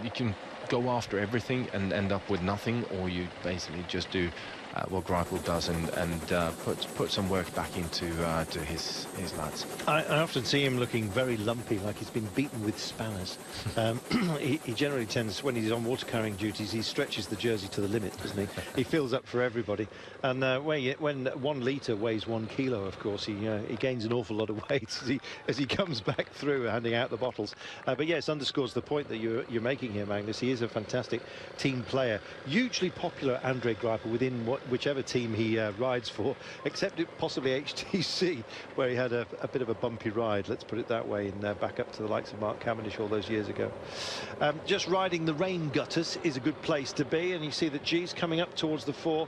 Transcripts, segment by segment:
you can go after everything and end up with nothing, or you basically just do what Greipel does and put some work back into to his lads. I often see him looking very lumpy, like he's been beaten with spanners. He generally tends, when he's on water carrying duties, he stretches the jersey to the limit, doesn't he? He fills up for everybody. And when 1 litre weighs 1 kilo, of course, he gains an awful lot of weight as he comes back through handing out the bottles. But yes, underscores the point that you're making here, Magnus. He is a fantastic team player, hugely popular, Andre Greipel, within whichever team he rides for, except possibly HTC, where he had a bit of a bumpy ride, let's put it that way, in back up to the likes of Mark Cavendish all those years ago. Just riding the rain gutters is a good place to be, and you see that G's coming up towards the 4.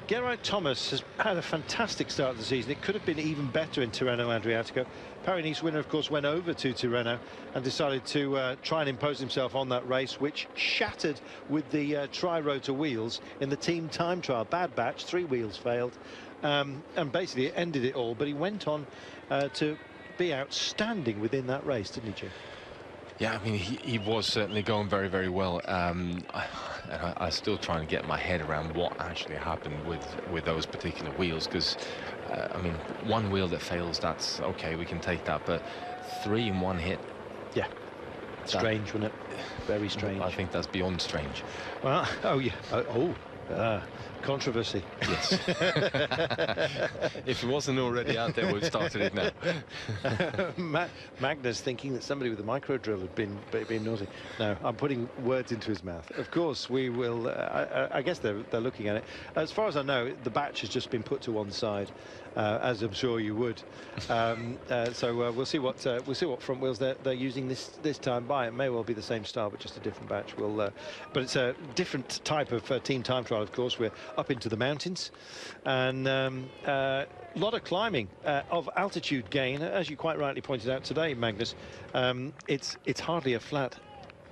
Geraint Thomas has had a fantastic start of the season. It could have been even better in Tirreno Adriatico. Paris-Nice winner, of course, went over to Tirreno and decided to try and impose himself on that race, which shattered with the tri-rotor wheels in the team time trial. Bad batch, 3 wheels failed, and basically it ended it all. But he went on to be outstanding within that race, didn't he, Jim? Yeah, I mean, he was certainly going very, very well. I'm still trying to get my head around what actually happened with those particular wheels, because, I mean, 1 wheel that fails, that's okay, we can take that, but 3 in 1 hit. Yeah. Strange, wasn't it? Very strange. I think that's beyond strange. Well, oh, yeah. Controversy. Yes. If it wasn't already out there, we've started it now. Magnus thinking that somebody with a micro drill had been naughty. No, I'm putting words into his mouth. Of course, we will. I guess they're looking at it. As far as I know, the batch has just been put to one side, as I'm sure you would. So we'll see what front wheels they're using this time by. It may well be the same style, but just a different batch. But it's a different type of team time trial. Of course, we're up into the mountains, and a lot of climbing of altitude gain, as you quite rightly pointed out today, Magnus. It's hardly a flat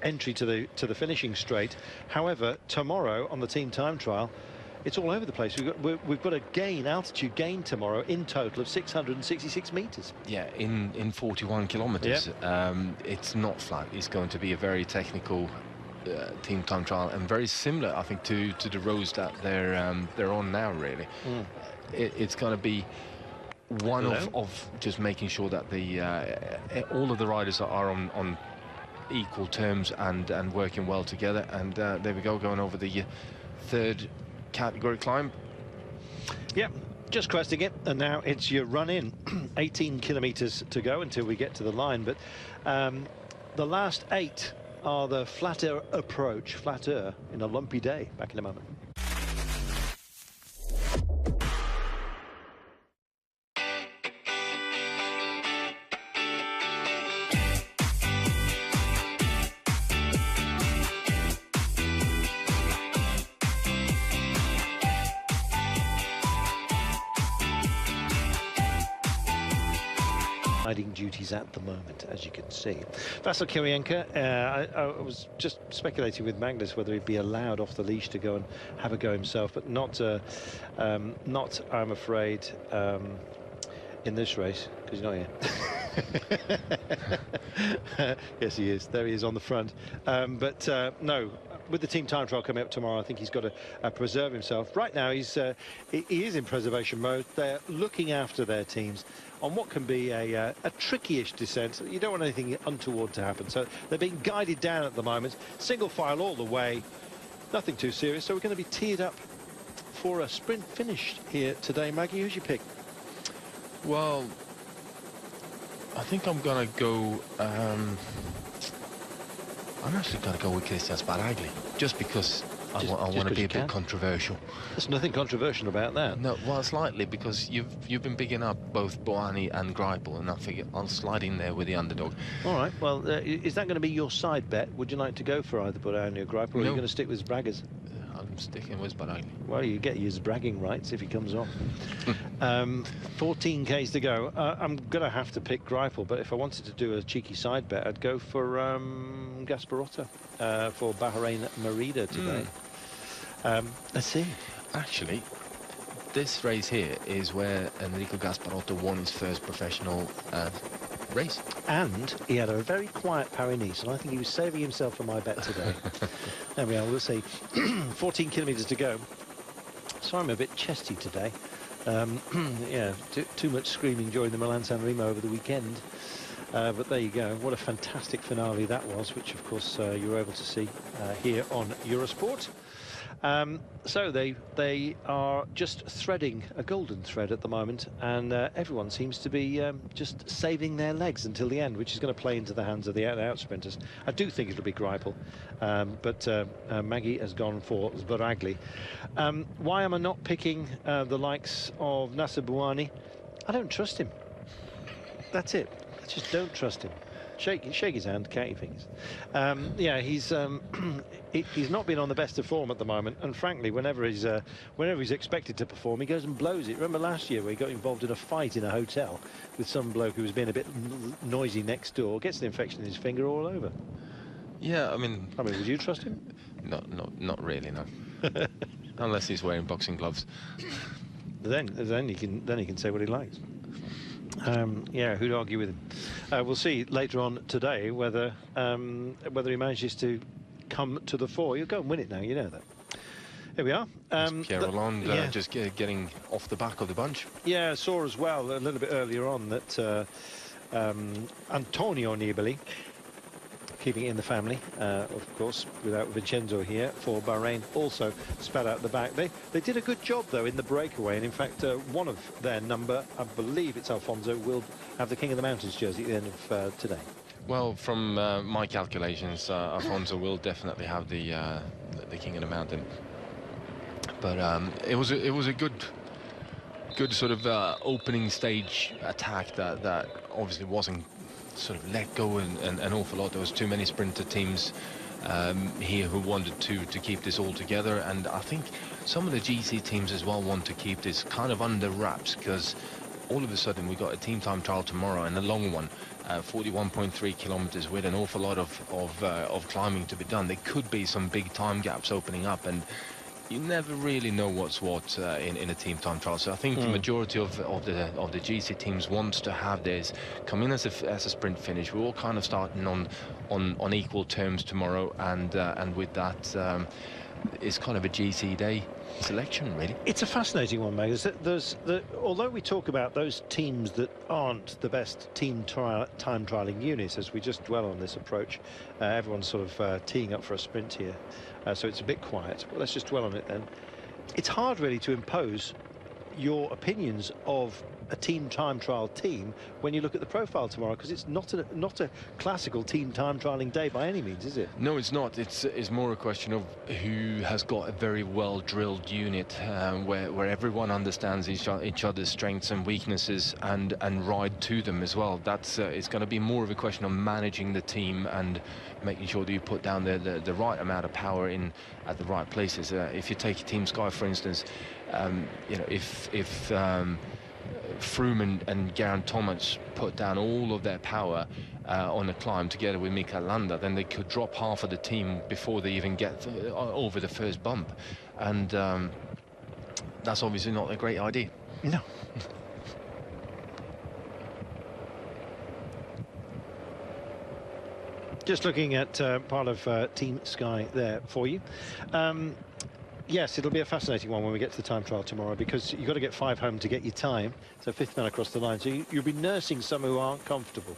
entry to the finishing straight. However, tomorrow on the team time trial, it's all over the place. We've got a altitude gain tomorrow in total of 666 meters. Yeah, in 41 kilometers. Yep. It's not flat. It's going to be a very technical team time trial, and very similar, I think, to the roads that they're on now. Really, it's going to be one of just making sure that all of the riders are on equal terms and working well together. And there we go, going over the 3rd category climb. Yep, just cresting it, and now it's your run in. 18 kilometers to go until we get to the line, but the last 8 are the flatter approach, flatter in a lumpy day. Back in a moment. Duties at the moment, as you can see. Vasyl Kirienka, I was just speculating with Magnus whether he'd be allowed off the leash to go and have a go himself, but not, I'm afraid, in this race, because he's not here. Yes, he is. There he is on the front. But no, with the team time trial coming up tomorrow, I think he's got to preserve himself. Right now, he is in preservation mode. They're looking after their teams on what can be a tricky-ish descent. You don't want anything untoward to happen. So they're being guided down at the moment. Single file all the way. Nothing too serious. So we're going to be teed up for a sprint finish here today. Maggie, who's your pick? Well, I think I'm going to go... I'm actually going to go with Cristian Sbaragli, just because I want to be a bit controversial. There's nothing controversial about that. No, well, slightly, because you've been bigging up both Bouhanni and Greipel, and I figure I'll slide in there with the underdog. All right, well, is that going to be your side bet? Would you like to go for either Bouhanni or Greipel, or are you going to stick with Braggers? I'm sticking with Sbaragli. Well, you get his bragging rights if he comes on. 14 Ks to go. I'm going to have to pick Greipel, but if I wanted to do a cheeky side bet, I'd go for Gasparotto for Bahrain Merida today. Let's see. Actually, this race here is where Enrico Gasparotto won his first professional race. And he had a very quiet Paris-Nice, and I think he was saving himself for my bet today. There we are, we'll see. 14 kilometres to go. Sorry, I'm a bit chesty today. Yeah, too much screaming during the Milan-San Remo over the weekend. But there you go. What a fantastic finale that was, which, of course, you were able to see here on Eurosport. So they are just threading a golden thread at the moment, and everyone seems to be just saving their legs until the end, which is going to play into the hands of the out sprinters. I do think it'll be Greipel, but Maggie has gone for Zbaragli. Why am I not picking the likes of Nasser Bouhanni? I don't trust him. That's it. I just don't trust him. Shake his hand, count your fingers. Yeah, he's not been on the best of form at the moment, and frankly, whenever he's expected to perform, he goes and blows it. Remember last year where he got involved in a fight in a hotel with some bloke who was being a bit noisy next door, gets an infection in his finger all over. Yeah, I mean, would you trust him? No, not really, no. Unless he's wearing boxing gloves. Then he can say what he likes. Yeah, who'd argue with him? We'll see later on today whether he manages to come to the fore. You'll go and win it now, you know that. Here we are. Pierre Rolland yeah. just getting off the back of the bunch. Yeah, I saw as well a little bit earlier on that Antonio Nibali, keeping it in the family, of course, without Vincenzo here for Bahrain, also spat out the back. They did a good job, though, in the breakaway, and in fact, one of their number, I believe it's Alfonso, will have the King of the Mountains jersey at the end of today. Well, from my calculations, Alfonso will definitely have the King of the Mountain. But it was a good sort of opening stage attack that obviously wasn't sort of let go an awful lot. There was too many sprinter teams here who wanted to keep this all together, and I think some of the GC teams as well want to keep this kind of under wraps, because all of a sudden we got a team time trial tomorrow, and a long one, 41.3 kilometers with an awful lot of climbing to be done. There could be some big time gaps opening up, and you never really know what's what in a team time trial. So I think the majority of the GC teams wants to have this come in as a sprint finish. We're all kind of starting on equal terms tomorrow, and with that, it's kind of a GC day selection, really. It's a fascinating one, Meg. Although we talk about those teams that aren't the best time trialing units, as we just dwell on this approach, everyone's sort of teeing up for a sprint here, so it's a bit quiet. But let's just dwell on it then. It's hard really to impose your opinions of a team time trial team when you look at the profile tomorrow, because it's not a classical team time trialing day by any means, is it? No, it's not. It's more a question of who has got a very well drilled unit, where everyone understands each other's strengths and weaknesses and ride to them as well. That's it's going to be more of a question of managing the team and making sure that you put down the right amount of power in at the right places. If you take Team Sky, for instance, you know, if Froome and Geraint Thomas put down all of their power on a climb together with Mikel Landa, then they could drop half of the team before they even get over the first bump, and that's obviously not a great idea. No. Just looking at part of Team Sky there for you. Yes, it'll be a fascinating one when we get to the time trial tomorrow, because you've got to get 5 home to get your time, so 5th man across the line, so you'll be nursing some who aren't comfortable.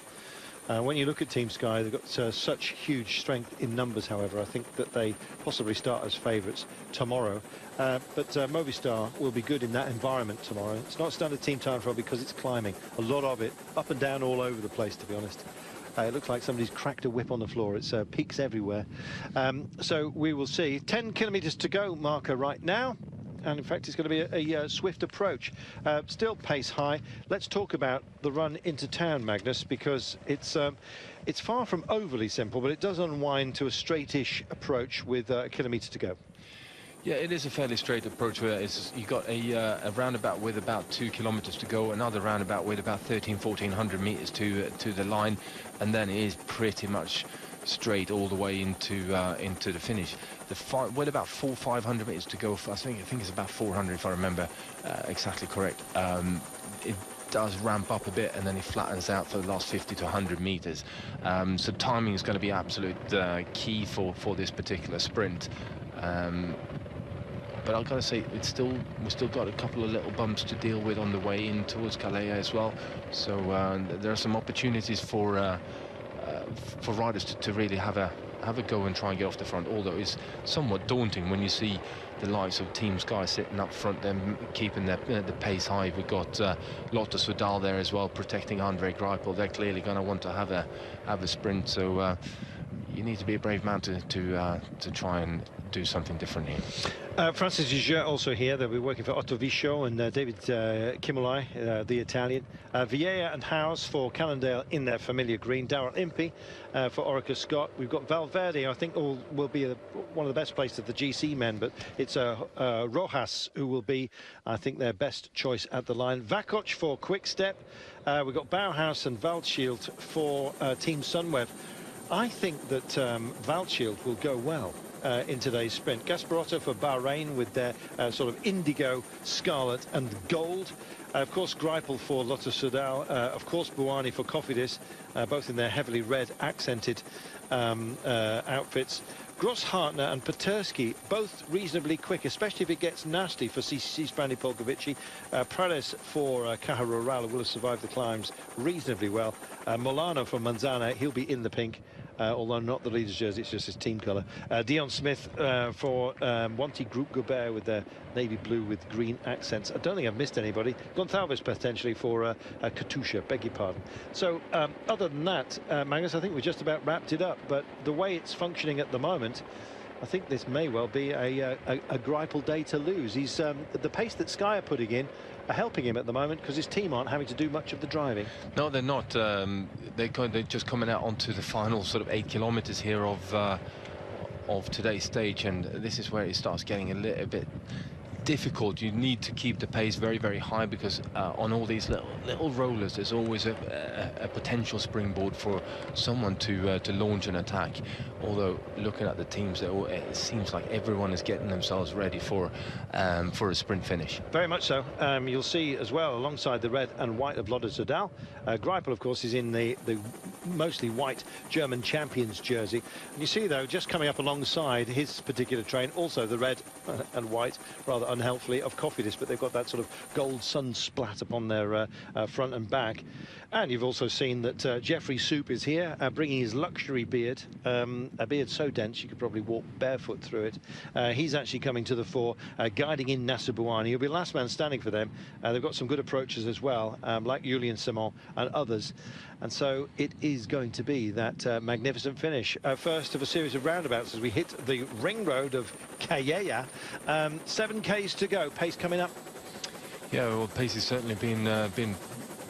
When you look at Team Sky, they've got such huge strength in numbers, however. I think that they possibly start as favourites tomorrow. But Movistar will be good in that environment tomorrow. It's not standard team time trial because it's climbing. A lot of it, up and down all over the place, to be honest. It looks like somebody's cracked a whip on the floor. It's peaks everywhere. So we will see. 10 kilometres to go marker right now. And in fact, it's going to be a swift approach. Still pace high. Let's talk about the run into town, Magnus, because it's far from overly simple, but it does unwind to a straightish approach with a kilometre to go. Yeah, it is a fairly straight approach where you got a roundabout with about 2 kilometers to go, another roundabout with about 1,400 meters to the line, and then it is pretty much straight all the way into the finish. With about 500 meters to go, I think it's about 400 if I remember exactly correct. It does ramp up a bit, and then he flattens out for the last 50 to 100 meters. So timing is going to be absolute key for this particular sprint. But I've got to say, we've still got a couple of little bumps to deal with on the way in towards Calais as well. So there are some opportunities for riders to really have a go and try and get off the front. Although it's somewhat daunting when you see the likes of Team Sky sitting up front, them keeping the pace high. We've got Lotte Soudal there as well, protecting Andre Greipel. They're clearly going to want to have a sprint. So you need to be a brave man to try and do something different here. Francis Jugeux also here. They'll be working for Otto Vichot and David Cimolai, the Italian. Vieira and Howes for Cannondale in their familiar green. Darrell Impey for Orica Scott. We've got Valverde, I think will be one of the best placed of the GC men, but it's Rojas who will be, I think, their best choice at the line. Vakoc for Quick Step. We've got Bauhaus and Waldschild for Team Sunweb. I think that Waldschild will go well in today's sprint. Gasparotto for Bahrain with their sort of indigo, scarlet and gold. Of course, Greipel for Lotte Soudal. Of course, Bouhanni for Cofidis, both in their heavily red accented outfits. Grosshartner and Petersky, both reasonably quick, especially if it gets nasty for Cisprandi Polkovici. Prades for Caja Rural will have survived the climbs reasonably well. Molano for Manzana, he'll be in the pink. Although not the leader's jersey, it's just his team colour. Dion Smith for Wanty Group Gobert with their navy blue with green accents. I don't think I've missed anybody. Gonçalves potentially for Katusha, beg your pardon. So other than that, Magnus, I think we just about wrapped it up. But the way it's functioning at the moment, I think this may well be a Greipel day to lose. He's the pace that Sky are putting in are helping him at the moment because his team aren't having to do much of the driving. No, they're not. They're just coming out onto the final sort of 8 kilometers here of today's stage, and this is where it starts getting a little bit difficult. You need to keep the pace very, very high because on all these little rollers there's always a potential springboard for someone to launch an attack. Although looking at the teams, it seems like everyone is getting themselves ready for a sprint finish. Very much so. You'll see as well alongside the red and white of Lotte Soudal, Greipel of course is in the mostly white German champions jersey, and you see though just coming up alongside his particular train also the red and white, rather unhelpfully, of Cofidis, but they've got that sort of gold sun splat upon their front and back. And you've also seen that Jeffrey Soup is here, bringing his luxury beard, a beard so dense you could probably walk barefoot through it. He's actually coming to the fore, guiding in Nasser Bouhanni. He'll be the last man standing for them. They've got some good approaches as well, like Julian Simon and others. And so it is going to be that magnificent finish. First of a series of roundabouts as we hit the ring road of Calleja. 7 Ks to go. Pace coming up. Yeah, well, pace has certainly been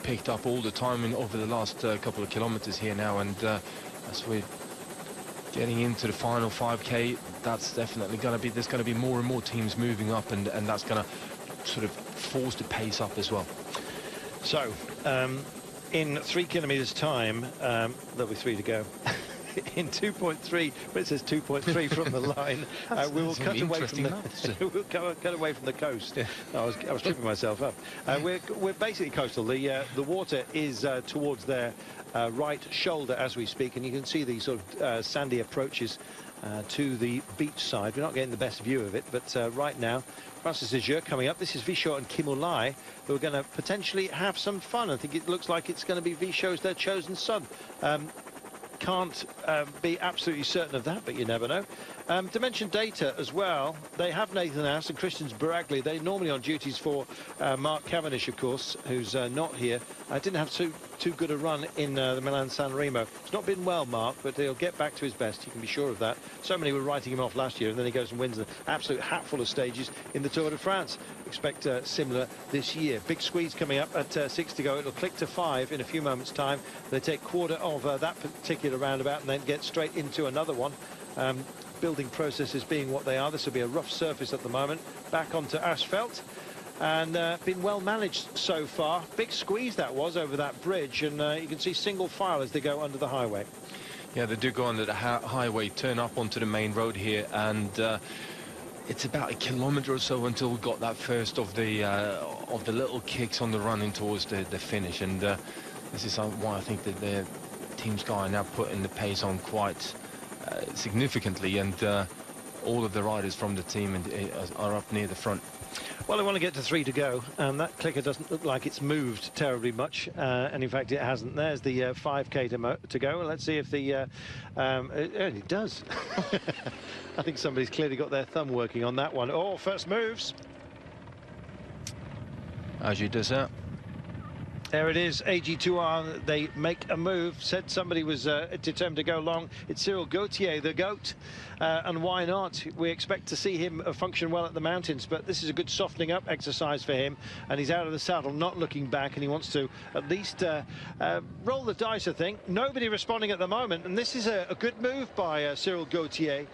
picked up all the time over the last couple of kilometers here now, and as we're getting into the final 5K, that's definitely going to be, there's going to be more and more teams moving up, and that's going to sort of force the pace up as well. So in 3 kilometers time, there'll be 3 to go. In 2.3, but it says 2.3 from the line. We will cut away from the we'll cut away from the coast. Yeah. I was tripping myself up. We're basically coastal. The water is towards their right shoulder as we speak, and you can see the sort of sandy approaches to the beach side. We're not getting the best view of it, but right now, Francis Jugeux coming up. This is Vichot and Cimolai, who are going to potentially have some fun. I think it looks like it's going to be Vichot's their chosen son. Can't be absolutely certain of that, but you never know. Dimension Data as well. They have Nathan House and Christian Baragli. They're normally on duties for Mark Cavendish, of course, who's not here. Didn't have too good a run in the Milan-San Remo. It's not been well, Mark, but he'll get back to his best. You can be sure of that. So many were writing him off last year, and then he goes and wins an absolute hatful of stages in the Tour de France. Expect similar this year. Big squeeze coming up at 6 to go. It'll click to 5 in a few moments' time. They take quarter of that particular roundabout and then get straight into another one. Building processes being what they are, this will be a rough surface at the moment. Back onto asphalt, and been well managed so far. Big squeeze that was over that bridge, and you can see single file as they go under the highway. Yeah, they do go under the highway, turn up onto the main road here, and it's about a kilometre or so until we got that first of the little kicks on the run in towards the finish, and this is why I think that the Team Sky are now putting the pace on quite significantly, and all of the riders from the team are up near the front. Well, I want to get to 3 to go, and that clicker doesn't look like it's moved terribly much, and in fact it hasn't. There's the 5k to go. Let's see if the it does. I think somebody's clearly got their thumb working on that one. Oh, first moves. As you does that. There it is, AG2R, they make a move. Said somebody was determined to go long. It's Cyril Gauthier, the GOAT, and why not? We expect to see him function well at the mountains, but this is a good softening up exercise for him, and he's out of the saddle, not looking back, and he wants to at least roll the dice, I think. Nobody responding at the moment, and this is a good move by Cyril Gauthier.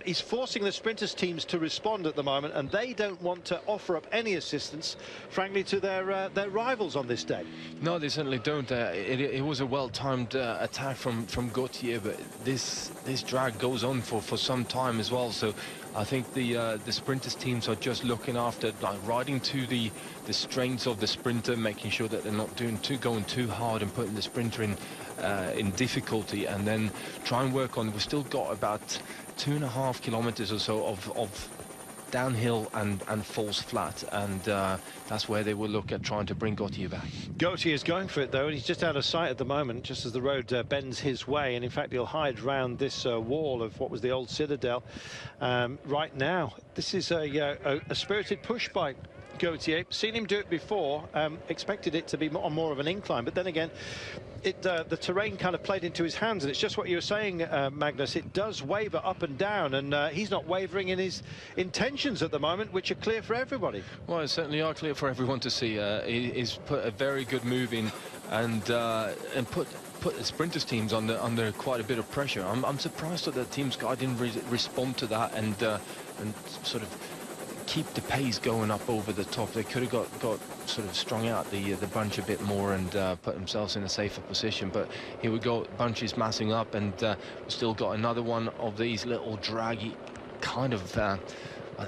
He's forcing the sprinters teams to respond at the moment, and they don't want to offer up any assistance, frankly, to their rivals on this day. No, they certainly don't. It was a well-timed attack from Gauthier, but this drag goes on for some time as well. So I think the sprinters teams are just looking after, like, riding to the strengths of the sprinter, making sure that they're not going too hard and putting the sprinter in difficulty, and then try and work on. We've still got about 2.5 kilometers or so of downhill and falls flat, and that's where they will look at trying to bring Gauthier back. Gauthier is going for it though, and he's just out of sight at the moment, just as the road bends his way, and in fact he'll hide round this wall of what was the old citadel right now. This is a spirited push by Gauthier. Seen him do it before, expected it to be on more of an incline, but then again the terrain kind of played into his hands, and it's just what you were saying, Magnus. It does waver up and down, and he's not wavering in his intentions at the moment, which are clear for everybody. Well, it certainly are clear for everyone to see. He's put a very good move in, and put the sprinters teams under quite a bit of pressure. I'm surprised that the Team Sky didn't respond to that and sort of keep the pace going up over the top. They could have got sort of strung out the bunch a bit more and put themselves in a safer position, but here we go, bunches massing up, and we've still got another one of these little draggy kind of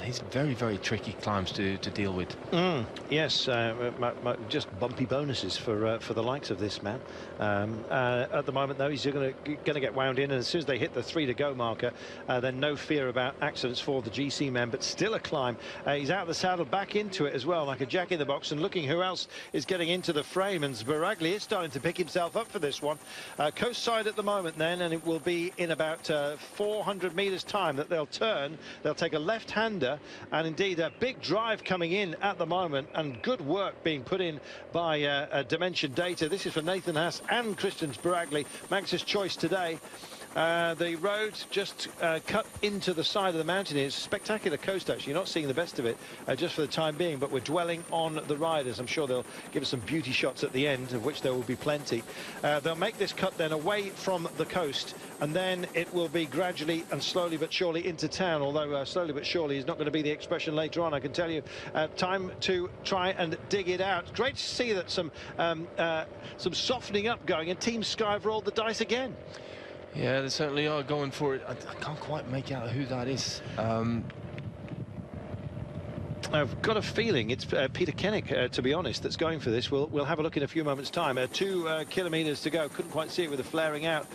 these very, very tricky climbs to deal with. Yes, just bumpy bonuses for the likes of this man. At the moment, though, he's going to get wound in, and as soon as they hit the 3 to go marker, then no fear about accidents for the GC men, but still a climb. He's out of the saddle, back into it as well, like a jack in the box, and looking who else is getting into the frame, and Sbaragli is starting to pick himself up for this one. Coast side at the moment then, and it will be in about 400 meters time that they'll turn. They'll take a left-hander, and indeed a big drive coming in at the moment, and good work being put in by Dimension Data. This is for Nathan Haas and Christian Sbaragli. Max's choice today. The road just cut into the side of the mountain. It's a spectacular coast, actually. You're not seeing the best of it just for the time being, but we're dwelling on the riders. I'm sure they'll give us some beauty shots at the end, of which there will be plenty. They'll make this cut then away from the coast, and then it will be gradually and slowly but surely into town, although slowly but surely is not going to be the expression later on, I can tell you. Time to try and dig it out. Great to see that some softening up going, and Team Sky have rolled the dice again. Yeah, they certainly are going for it. I can't quite make out who that is. I've got a feeling it's Peter Kennick, to be honest, that's going for this. We'll have a look in a few moments' time. 2 kilometers to go. Couldn't quite see it with the flaring out,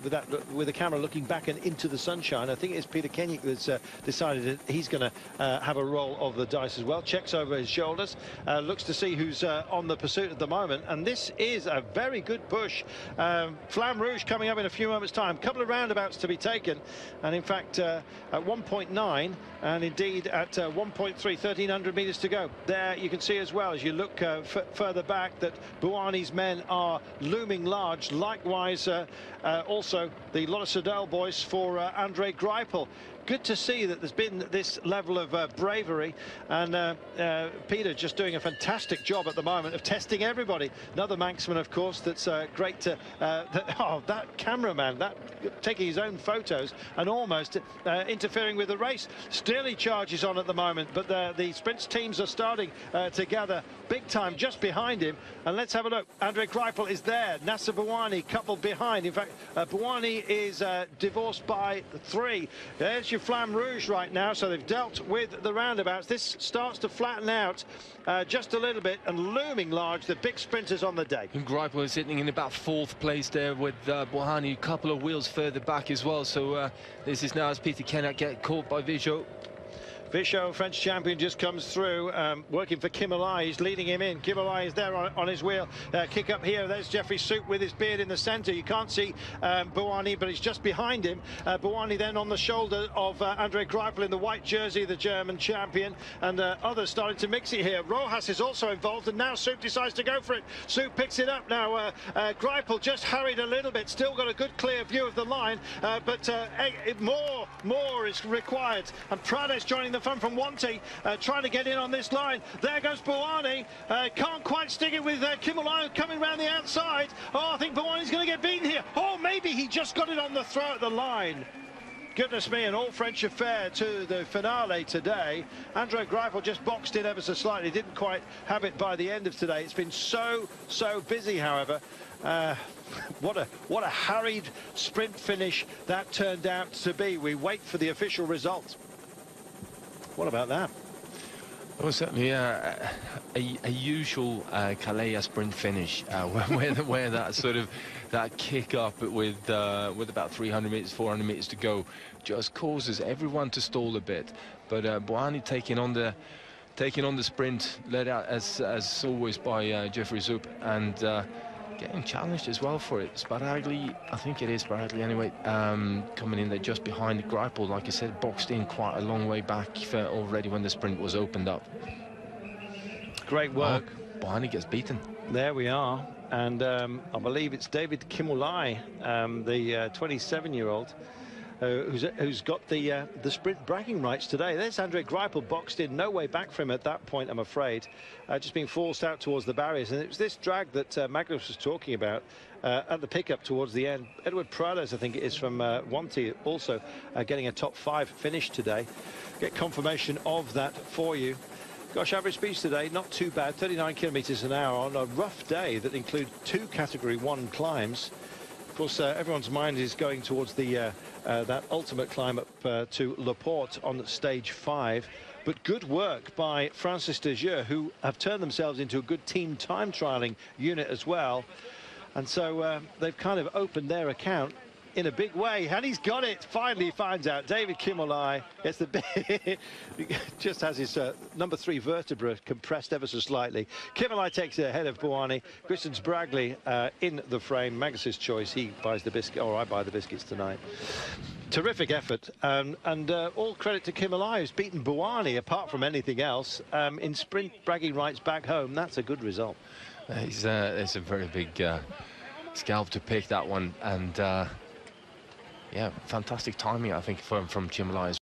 with the camera looking back and into the sunshine. I think it's Peter Kennick that's decided that he's going to have a roll of the dice as well. Checks over his shoulders, looks to see who's on the pursuit at the moment, and this is a very good push. Flamme Rouge coming up in a few moments' time. Couple of roundabouts to be taken, and in fact at 1.9 and indeed at 1.3. 1,300 meters to go. There you can see as well, as you look further back, that Bouhanni's men are looming large. Likewise, also the Lotto boys for Andre Greipel. Good to see that there's been this level of bravery, and Peter just doing a fantastic job at the moment of testing everybody. Another Manxman, of course, that's great to that cameraman, that taking his own photos and almost interfering with the race. Still he charges on at the moment, but the sprints teams are starting to gather big time just behind him. And let's have a look. Andre Greipel is there. Nasser Bouhanni coupled behind. In fact, Bouhanni is divorced by 3. There's your du Flamme Rouge right now, so they've dealt with the roundabouts. This starts to flatten out just a little bit, and looming large, the big sprinters on the day. And Greipel is sitting in about 4th place there with Bouhanni, a couple of wheels further back as well. So this is now as Peter cannot get caught by Vichot. Vichot, French champion, just comes through, working for Cimolai. He's leading him in. Cimolai is there on his wheel. Kick up here. There's Jeffrey Soup with his beard in the centre. You can't see Bouhanni, but he's just behind him. Bouhanni then on the shoulder of Andre Greipel in the white jersey, the German champion, and others starting to mix it here. Rojas is also involved, and now Soup decides to go for it. Soup picks it up now. Greipel just hurried a little bit, still got a good clear view of the line, but more is required. And Prades joining the front from Wanty, trying to get in on this line. There goes Bouhanni. Can't quite stick it with Cimolai coming around the outside. Oh, I think Bouhanni's going to get beaten here. Oh, maybe he just got it on the throw at the line. Goodness me, an all-French affair to the finale today. Andre Greipel just boxed in ever so slightly. Didn't quite have it by the end of today. It's been so busy, however. What a harried sprint finish that turned out to be. We wait for the official results. What about that? Well, certainly a usual Calais sprint finish, where that sort of kick up with about 300 meters, 400 meters to go, just causes everyone to stall a bit. But Bouhanni taking on the sprint, led out as always by Jeffrey Soup, and getting challenged as well for it. Sparagli, I think it is Sparagli anyway, coming in there just behind Greipel, like I said, boxed in quite a long way back already when the sprint was opened up. Great work. Oh, Bouhanni gets beaten. There we are, and I believe it's David Cimolai, the 27-year-old, who's got the sprint bragging rights today. There's Andre Greipel boxed in, no way back for him at that point, I'm afraid, just being forced out towards the barriers. And it was this drag that Magnus was talking about at the pickup towards the end. Edward Prades, I think it is, from Wanty, also getting a top 5 finish today. Get confirmation of that for you. Gosh, average speeds today, not too bad, 39 kilometers an hour on a rough day that includes 2 Category 1 climbs. Of course, everyone's mind is going towards the that ultimate climb up to La Porte on stage 5. But good work by Francis de Jeux, who have turned themselves into a good team time trialing unit as well. And so they've kind of opened their account in a big way, and he's got it. Finally he finds out. David Cimolai gets the bit, just has his number 3 vertebra compressed ever so slightly. Cimolai takes it ahead of Bouhanni. Christian Sparagli in the frame. Magnus's choice. He buys the biscuit, or I buy the biscuits tonight. Terrific effort, and all credit to Cimolai, who's beaten Bouhanni apart from anything else in sprint bragging rights back home. That's a good result. It's a very big scalp to pick, that one, and yeah, fantastic timing, I think, from Cimolai.